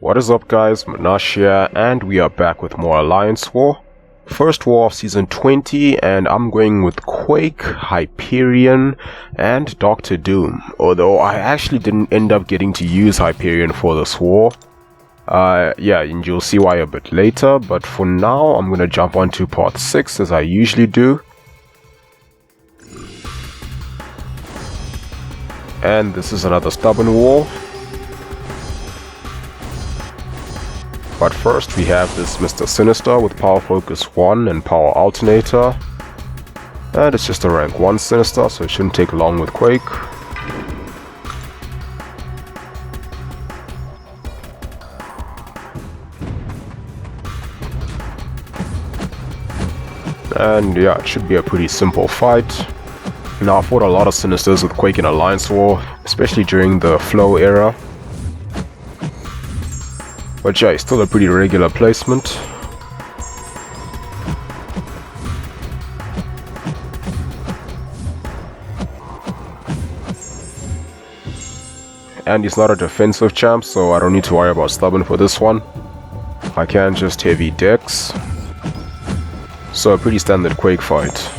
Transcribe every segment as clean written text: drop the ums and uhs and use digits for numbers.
What is up guys, Munash here, and we are back with more Alliance War. First war of season 20, and I'm going with Quake, Hyperion, and Dr. Doom. Although I actually didn't end up getting to use Hyperion for this war. Yeah, and you'll see why a bit later, but for now I'm gonna jump on to part 6 as I usually do. And this is another stubborn war. But first we have this Mr. Sinister with Power Focus 1 and Power Alternator. And it's just a rank 1 Sinister, so it shouldn't take long with Quake. And yeah, it should be a pretty simple fight. Now, I fought a lot of Sinisters with Quake in Alliance War, especially during the Flow era. But yeah, it's still a pretty regular placement. And he's not a defensive champ, so I don't need to worry about stubborn for this one. I can just heavy Dex. So a pretty standard Quake fight.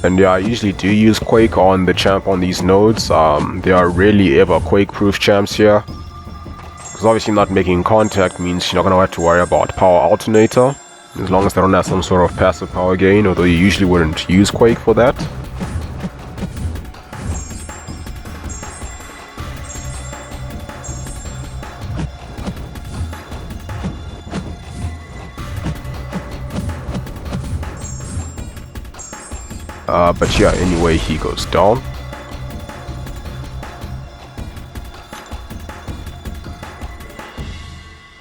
And yeah, I usually do use Quake on the champ on these nodes. They are rarely ever Quake-proof champs here. Because obviously not making contact means you're not going to have to worry about Power Alternator. As long as they don't have some sort of passive power gain, although you usually wouldn't use Quake for that. But yeah, anyway, he goes down.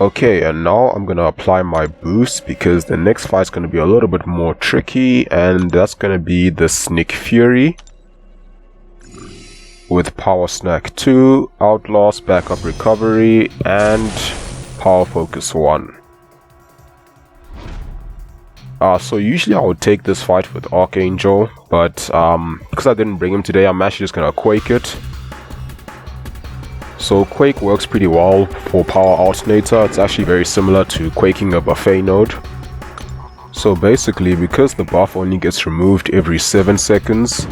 Okay, and now I'm gonna apply my boost because the next fight's gonna be a little bit more tricky, and that's gonna be the Snick Fury with Power Snack 2, Outlaws, Backup Recovery, and Power Focus 1. So usually I would take this fight with Archangel, but because I didn't bring him today, I'm actually just gonna Quake it. So Quake works pretty well for Power Alternator. It's actually very similar to quaking a buffet node. So basically, because the buff only gets removed every 7 seconds,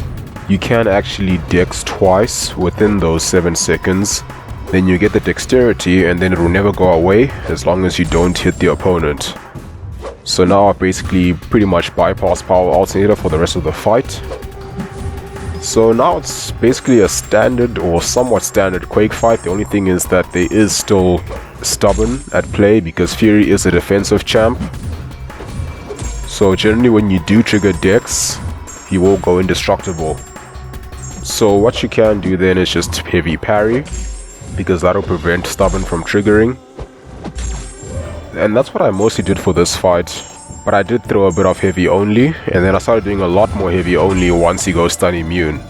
you can actually Dex twice within those 7 seconds. Then you get the dexterity, and then it will never go away as long as you don't hit the opponent. So now I basically pretty much bypass Power Alternator for the rest of the fight. So now it's basically a standard or somewhat standard Quake fight. The only thing is that there is still stubborn at play because Fury is a defensive champ. So generally when you do trigger Dex, he will go indestructible. So what you can do then is just heavy parry, because that'll prevent stubborn from triggering. And that's what I mostly did for this fight, but I did throw a bit of heavy only, and then I started doing a lot more heavy only once he goes stun immune.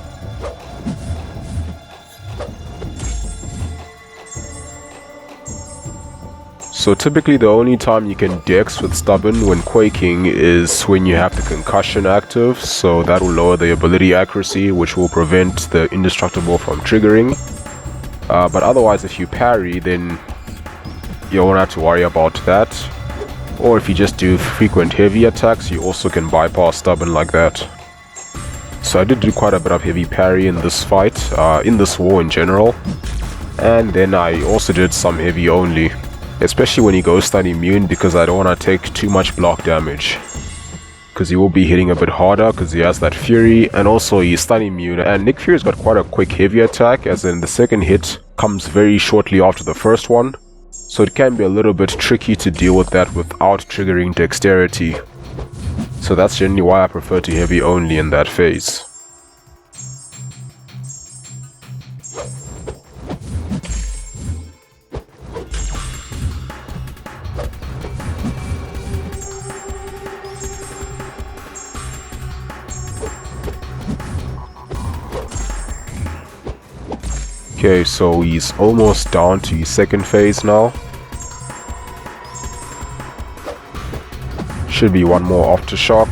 So typically the only time you can Dex with stubborn when quaking is when you have the concussion active, so that will lower the ability accuracy, which will prevent the indestructible from triggering. But otherwise, if you parry, then you won't have to worry about that. Or if you just do frequent heavy attacks, you also can bypass stubborn like that. So I did do quite a bit of heavy parry in this fight, in this war in general. And then I also did some heavy only, especially when he goes stun immune, because I don't want to take too much block damage. Because he will be hitting a bit harder because he has that Fury, and also he's stun immune. And Nick Fury's got quite a quick heavy attack, as in the second hit comes very shortly after the first one. So it can be a little bit tricky to deal with that without triggering dexterity. So that's generally why I prefer to heavy only in that phase. Okay, so he's almost down to his second phase now. Should be one more aftershock.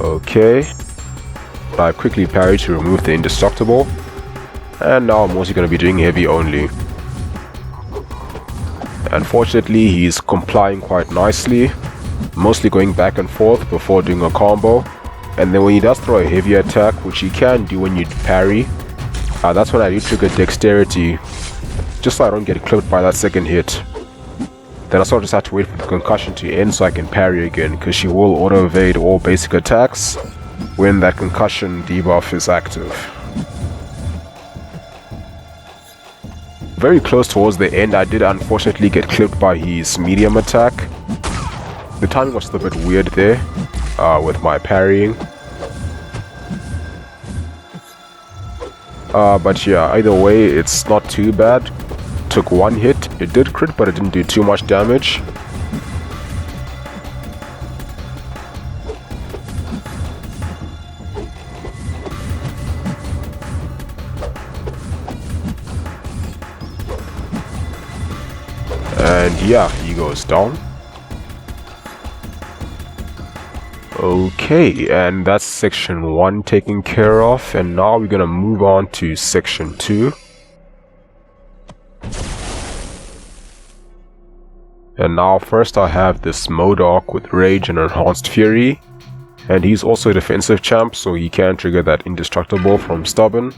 Okay. but I quickly parried to remove the indestructible. And now I'm mostly going to be doing heavy only. Unfortunately, he's complying quite nicely, mostly going back and forth before doing a combo. And then when he does throw a heavy attack, which he can do when you parry, that's when I do trigger dexterity, just so I don't get clipped by that second hit. Then I sort of just have to wait for the concussion to end so I can parry again, because she will auto-evade all basic attacks when that concussion debuff is active. Very close towards the end, I did unfortunately get clipped by his medium attack. The timing was a bit weird there with my parrying. But yeah, either way, it's not too bad. Took one hit, it did crit, but it didn't do too much damage. And yeah, he goes down. Okay, and that's section 1 taken care of, and now we're gonna move on to section 2. And now first I have this M.O.D.O.K with Rage and Enhanced Fury, and he's also a defensive champ, so he can trigger that Indestructible from Stubborn.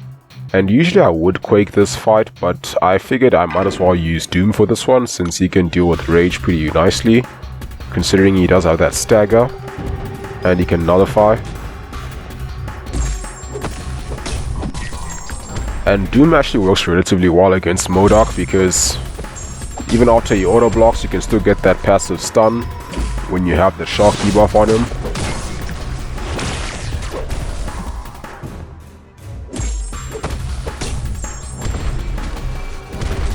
And usually I would Quake this fight, but I figured I might as well use Doom for this one, since he can deal with Rage pretty nicely, considering he does have that stagger, and he can nullify. And Doom actually works relatively well against M.O.D.O.K because even after he auto blocks, you can still get that passive stun when you have the shock debuff on him.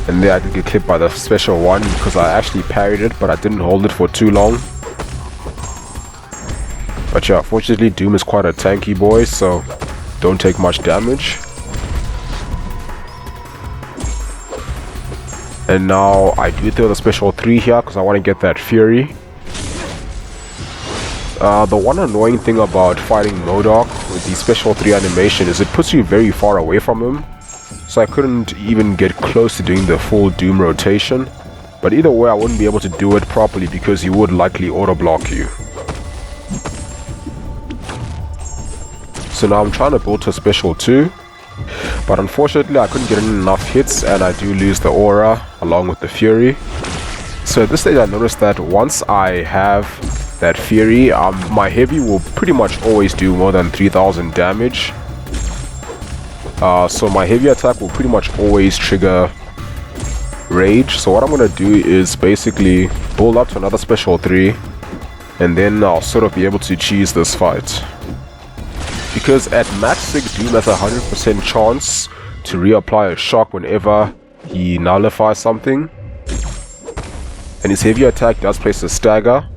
And there I did get clipped by the special one because I actually parried it, but I didn't hold it for too long. But yeah, fortunately Doom is quite a tanky boy, so don't take much damage. And now I do throw the special 3 here because I want to get that Fury. The one annoying thing about fighting M.O.D.O.K with the special 3 animation is it puts you very far away from him. So I couldn't even get close to doing the full Doom rotation. But either way I wouldn't be able to do it properly because he would likely auto block you. So now I'm trying to build to special 2. But unfortunately I couldn't get in enough hits and I do lose the aura along with the Fury. So at this stage I noticed that once I have that Fury, my heavy will pretty much always do more than 3000 damage. So my heavy attack will pretty much always trigger Rage. So what I'm going to do is basically build up to another special 3 and then I'll sort of be able to cheese this fight. Because at max sig, Doom has a 100% chance to reapply a shock whenever he nullifies something. And his heavy attack does place a stagger.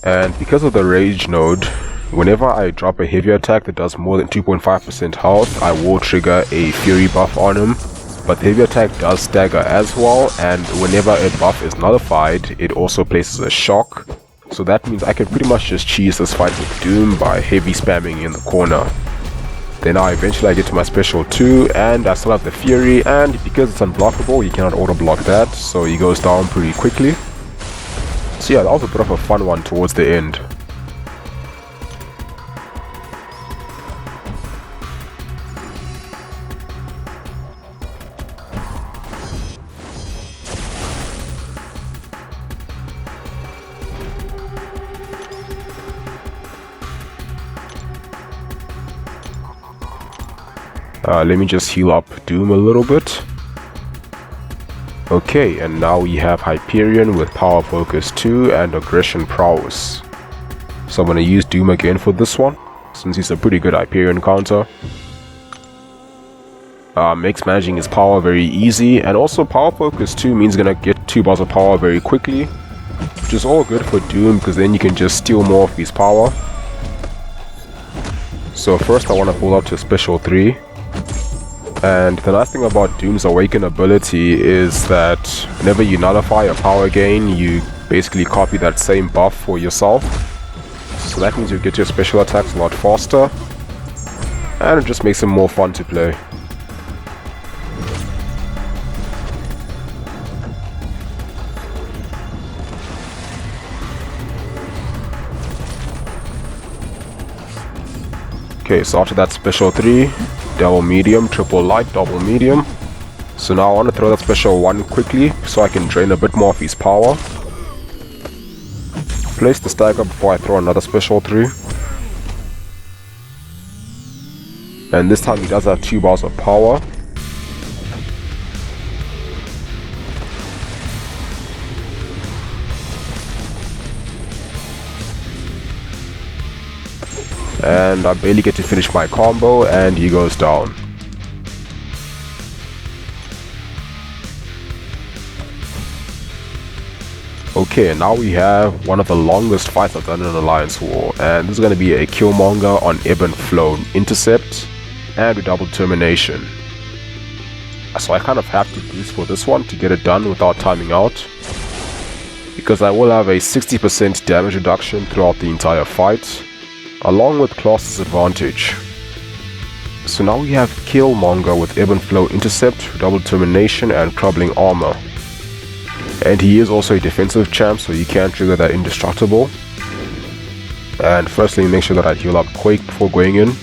And because of the Rage node, whenever I drop a heavy attack that does more than 2.5% health, I will trigger a Fury buff on him. But the heavy attack does stagger as well, and whenever a buff is nullified, it also places a shock. So that means I can pretty much just cheese this fight with Doom by heavy spamming in the corner. Then eventually I get to my special 2 and I still have the Fury, and because it's unblockable you cannot auto block that, so he goes down pretty quickly. So yeah, that was a bit of a fun one towards the end. Let me just heal up Doom a little bit. Okay, and now we have Hyperion with Power Focus 2 and Aggression Prowess. So I'm going to use Doom again for this one, since he's a pretty good Hyperion counter. Makes managing his power very easy, and also Power Focus 2 means going to get 2 bars of power very quickly, which is all good for Doom because then you can just steal more of his power. So first I want to pull up to special 3. And the nice thing about Doom's Awaken ability is that whenever you nullify a power gain, you basically copy that same buff for yourself. So that means you get your special attacks a lot faster. and it just makes him more fun to play. Okay, so after that special 3, double medium, triple light, double medium. So now I want to throw that special 1 quickly so I can drain a bit more of his power. Place the stagger before I throw another special 3. And this time he does have 2 bars of power. And I barely get to finish my combo and he goes down. Okay, now we have one of the longest fights I've done in Alliance War, and this is going to be a Killmonger on Ebb and Flow, Intercept, and Redoubled Termination. So I kind of have to boost for this one to get it done without timing out, because I will have a 60% damage reduction throughout the entire fight, along with class disadvantage. So now we have Killmonger with Ebb and Flow, Intercept, Redoubled Termination, and Troubling Armor. And he is also a defensive champ, so you can trigger that indestructible. And firstly, make sure that I heal up Quake before going in.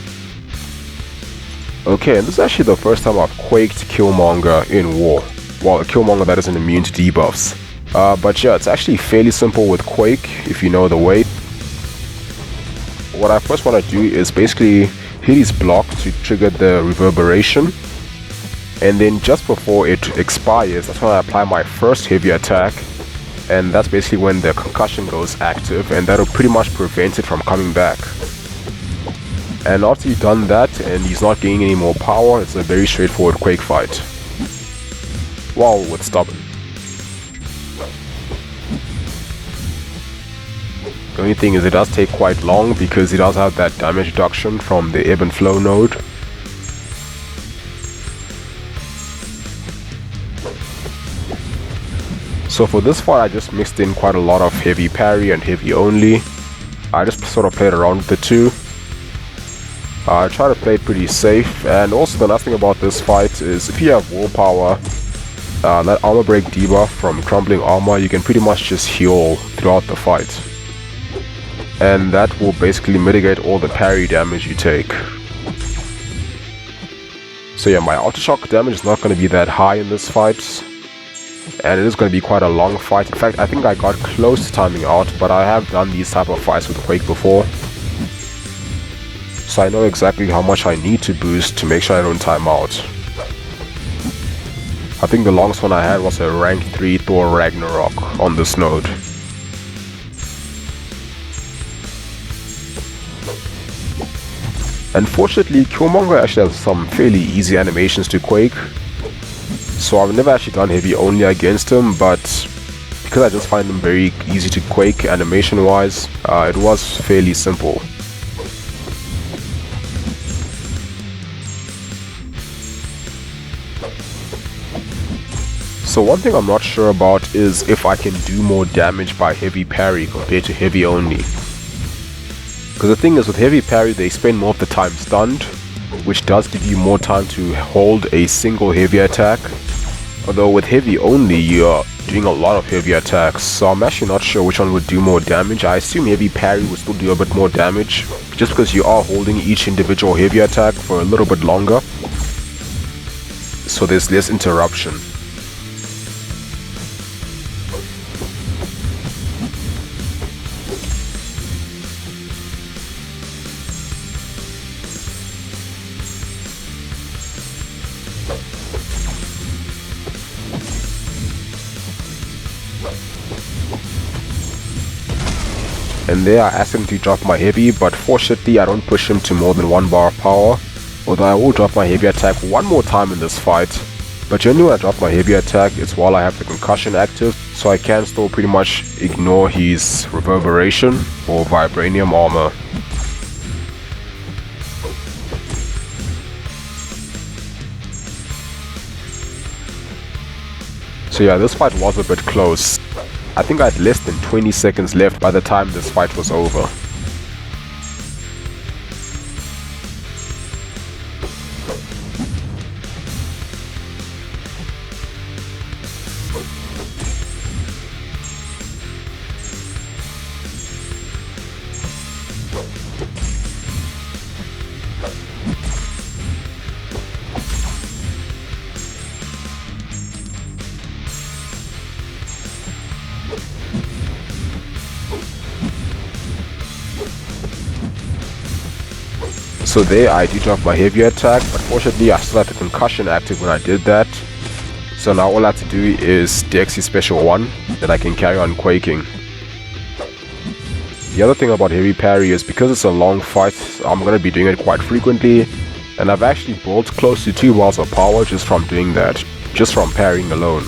Okay, and this is actually the first time I've quaked Killmonger in War. Well, a Killmonger that isn't immune to debuffs. But yeah, it's actually fairly simple with Quake, if you know the way. What I first want to do is basically hit his block to trigger the reverberation. And then just before it expires, that's when I apply my first heavy attack. And that's basically when the concussion goes active, and that'll pretty much prevent it from coming back. And after you've done that and he's not gaining any more power, it's a very straightforward Quake fight. Wow, with Stubborn. The only thing is it does take quite long because it does have that damage reduction from the Ebb and Flow node. So for this fight I just mixed in quite a lot of heavy parry and heavy only. I just sort of played around with the two. I try to play it pretty safe, and also the last thing about this fight is if you have willpower, that armor break debuff from crumbling armor, you can pretty much just heal throughout the fight. And that will basically mitigate all the parry damage you take. So yeah, my aftershock damage is not going to be that high in this fight. And it is going to be quite a long fight. In fact, I think I got close to timing out, but I have done these type of fights with Quake before. So I know exactly how much I need to boost to make sure I don't time out. I think the longest one I had was a rank 3 Thor Ragnarok on this node. Unfortunately, Killmonger actually has some fairly easy animations to Quake. So I've never actually done heavy only against him, but because I just find them very easy to Quake animation wise, it was fairly simple. So one thing I'm not sure about is if I can do more damage by heavy parry compared to heavy only. Because the thing is, with heavy parry they spend more of the time stunned, which does give you more time to hold a single heavy attack. Although with heavy only, you're doing a lot of heavy attacks, so I'm actually not sure which one would do more damage. I assume heavy parry would still do a bit more damage, just because you are holding each individual heavy attack for a little bit longer. So there's less interruption. And there I asked him to drop my heavy, but fortunately I don't push him to more than 1 bar of power. Although I will drop my heavy attack one more time in this fight. But generally when I drop my heavy attack, it's while I have the concussion active, so I can still pretty much ignore his reverberation or vibranium armor. So yeah, this fight was a bit close. I think I had less than 20 seconds left by the time this fight was over. So there I did drop my heavy attack, but fortunately I still had the concussion active when I did that. So now all I have to do is Dexy special 1, then I can carry on quaking. The other thing about heavy parry is because it's a long fight, I'm going to be doing it quite frequently. And I've actually built close to 2 bars of power just from doing that, just from parrying alone.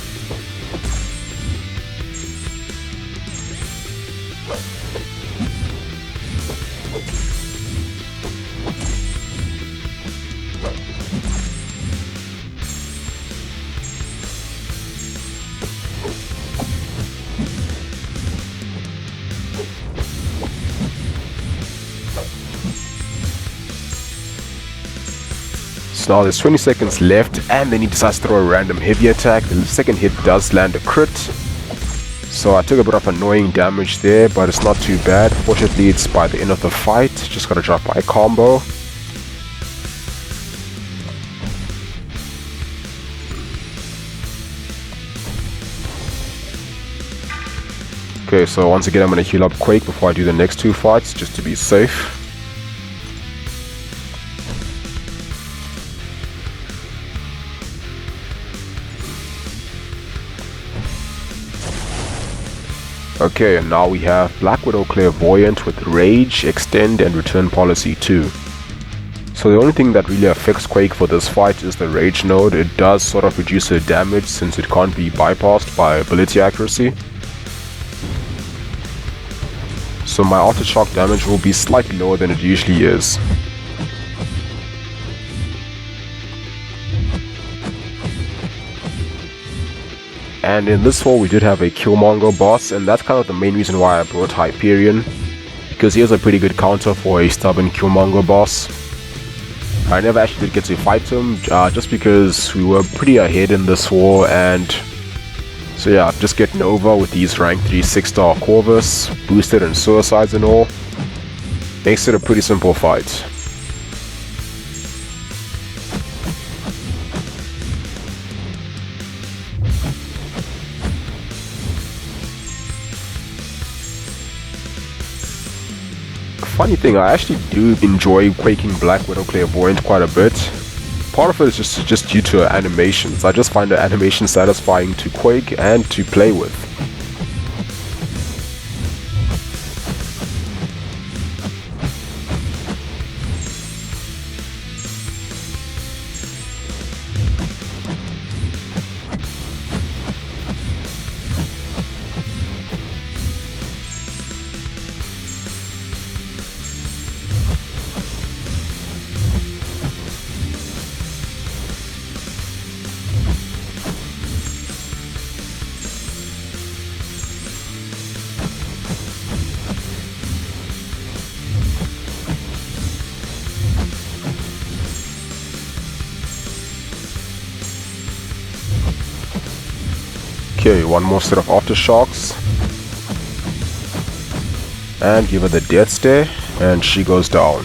So now there's 20 seconds left, and then he decides to throw a random heavy attack. The second hit does land a crit. So I took a bit of annoying damage there, but it's not too bad. Fortunately, it's by the end of the fight. Just gotta drop my combo. Okay, so once again I'm gonna heal up Quake before I do the next 2 fights, just to be safe. Okay, and now we have Black Widow Clairvoyant with Rage, Extend and Return Policy 2. So the only thing that really affects Quake for this fight is the Rage node. It does sort of reduce her damage since it can't be bypassed by ability accuracy. So my aftershock damage will be slightly lower than it usually is. And in this war we did have a Killmonger boss, and that's kind of the main reason why I brought Hyperion, because he has a pretty good counter for a stubborn Killmonger boss. I never actually did get to fight him, just because we were pretty ahead in this war, and so yeah, just getting over with these rank 3 6-star Corvus, boosted and suicides and all, makes it a pretty simple fight. Funny thing, I actually do enjoy Quaking Black Widow Clairvoyant quite a bit. Part of it is just due to her animations. I just find her animation satisfying to quake and to play with. Okay, one more set of aftershocks. And give her the death stare, and she goes down.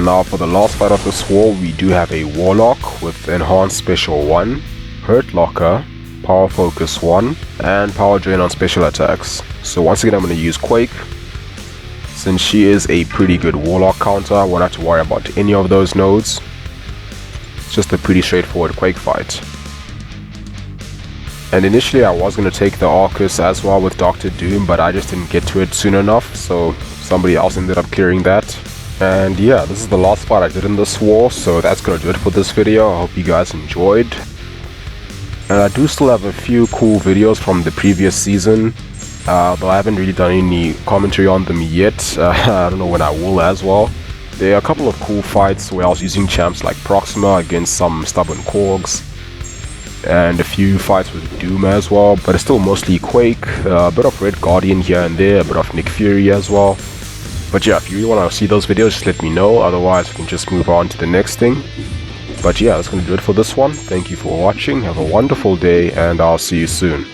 Now for the last fight of this war, we do have a Warlock with Enhanced Special 1, Hurt Locker, Power Focus 1, and Power Drain on special attacks. So once again I'm going to use Quake. Since she is a pretty good Warlock counter, I won't have to worry about any of those nodes. It's just a pretty straightforward Quake fight. And initially I was going to take the Arcus as well with Dr. Doom, but I just didn't get to it soon enough, so somebody else ended up clearing that. And yeah, this is the last fight I did in this war, so that's going to do it for this video. I hope you guys enjoyed. And I do still have a few cool videos from the previous season. Though I haven't really done any commentary on them yet. I don't know when I will as well. There are a couple of cool fights where I was using champs like Proxima against some stubborn Korgs, and a few fights with Doom as well, but it's still mostly Quake, a bit of Red Guardian here and there, a bit of Nick Fury as well. But yeah, if you really want to see those videos, just let me know, otherwise we can just move on to the next thing. But yeah, that's going to do it for this one. Thank you for watching, have a wonderful day, and I'll see you soon.